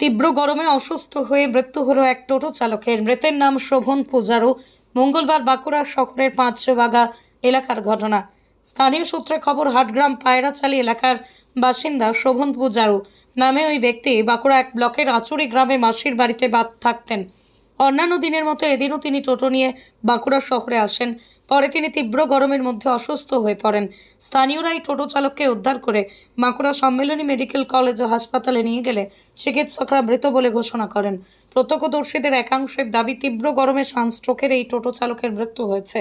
তীব্র গরমে অসুস্থ হয়ে মৃত্যু হলো এক টোটো চালকের। মৃতের নাম শোভন পূজারু। মঙ্গলবার বাঁকুড়া শহরের পাঁচবাগা এলাকার ঘটনা। স্থানীয় সূত্রে খবর, হাটগ্রাম পায়রাচালি এলাকার বাসিন্দা শোভন পূজারু নামে ওই ব্যক্তি বাঁকুড়া এক ব্লকের আচুরি গ্রামে মাসির বাড়িতে থাকতেন। অন্যান্য দিনের মতো এদিনও তিনি টোটো নিয়ে বাঁকুড়া শহরে আসেন। পরে তিনি তীব্র গরমের মধ্যে অসুস্থ হয়ে পড়েন। স্থানীয়রা এই টোটো চালককে উদ্ধার করে বাঁকুড়া সম্মেলনী মেডিকেল কলেজ ও হাসপাতালে নিয়ে গেলে চিকিৎসকরা মৃত বলে ঘোষণা করেন। প্রত্যক্ষদর্শীদের একাংশের দাবি, তীব্র গরমে সানস্ট্রোকের এই টোটো চালকের মৃত্যু হয়েছে।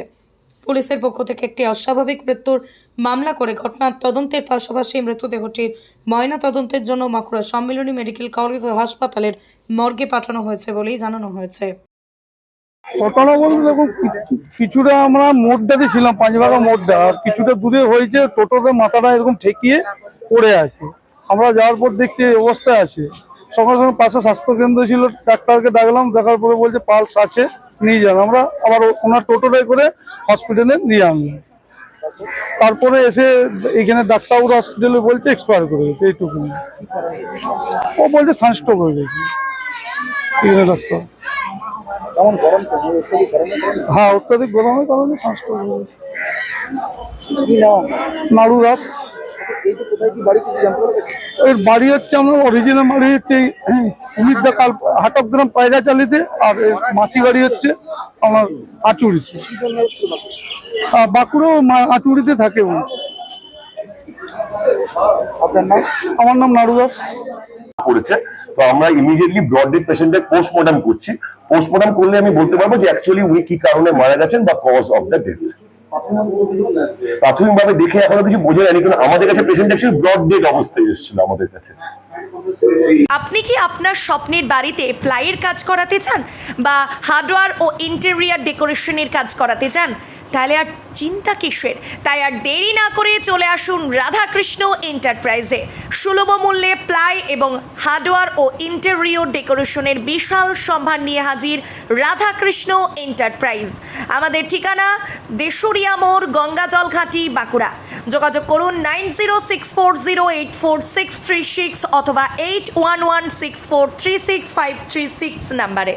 পুলিশের পক্ষ থেকে একটি অস্বাভাবিক মৃত্যুর মামলা করে ঘটনার তদন্তের পাশাপাশি মৃতদেহটির ময়না তদন্তের জন্য বাঁকুড়া সম্মেলনী মেডিকেল কলেজ ও হাসপাতালের মর্গে পাঠানো হয়েছে বলেই জানানো হয়েছে। ঘটনা বলতে দেখুন, কিছুটা আমরা মোড়টাতে ছিলাম, পাঁচবাগা মোড়টা, আর কিছুটা দূরে হয়েছে টোটোতে মাথাটা এরকম ঠেকিয়ে পড়ে আছে। আমরা যাওয়ার পর দেখছি এই অবস্থায় আছে। সঙ্গে সঙ্গে পাশে স্বাস্থ্যকেন্দ্র ছিল, ডাক্তারকে ডাকলাম, দেখার পরে বলছে পালস আছে, নিয়ে যান। আমরা আবার ওনার টোটোটাই করে হসপিটালে নিয়ে আনলাম। তারপরে এসে এখানে ডাক্তারবাবু হসপিটালে বলছে এক্সপায়ার করে গেছে, এইটুকু। ও বলছে সানস্ট্রোক হয়ে গেছে এখানে ডাক্তার। হ্যাঁ, অত্যাধিক গরমের কারণে সানস্ট্রোক হয়ে গেছে। নাড়ু দাস। এর বাড়ি হচ্ছে, আমার অরিজিনাল বাড়ি হচ্ছে উমিদ্দা কাল হাটগ্রাম পায়রাচালিতে, আর মাসি বাড়ি হচ্ছে আমার আচুরিতে। বাঁকুড়াও আচুরিতে থাকে উনি। আমার নাম নাড়ু দাস। করেছে, তো আমরা ইমিডিয়েটলি ব্রড ডেড পেশেন্টের পোস্টমর্টম করছি। পোস্টমর্টম করলে আমি বলতে পারবো যে অ্যাকচুয়ালি উনি কি কারণে মারা গেছেন বা কজ অফ দ্য ডেথ। প্রাথমিকভাবে দেখে এখনো কিছু বোঝা যায়নি, কারণ আমাদের কাছে পেশেন্ট অ্যাকচুয়ালি ব্রড ডেড অবস্থায় এসেছিল আমাদের কাছে। আপনি কি আপনার স্বপ্নের বাড়িতে প্লাইয়ের কাজ করাতে চান বা হার্ডওয়্যার ও ইন্টেরিয়র ডেকোরেশনের কাজ করাতে চান? তাহলে আর চিন্তা কিসের? তাই আর দেরি না করে চলে আসুন রাধাকৃষ্ণ এন্টারপ্রাইজে। সুলভ মূল্যে প্লাই এবং হার্ডওয়্যার ও ইন্টেরিয়র ডেকোরেশনের বিশাল সম্ভার নিয়ে হাজির রাধাকৃষ্ণ এন্টারপ্রাইজ। আমাদের ঠিকানা দেশুরিয়া মোড়, গঙ্গাজল ঘাটি, বাঁকুড়া। যোগাযোগ করুন 9064084636 অথবা 8116436536 নাম্বারে।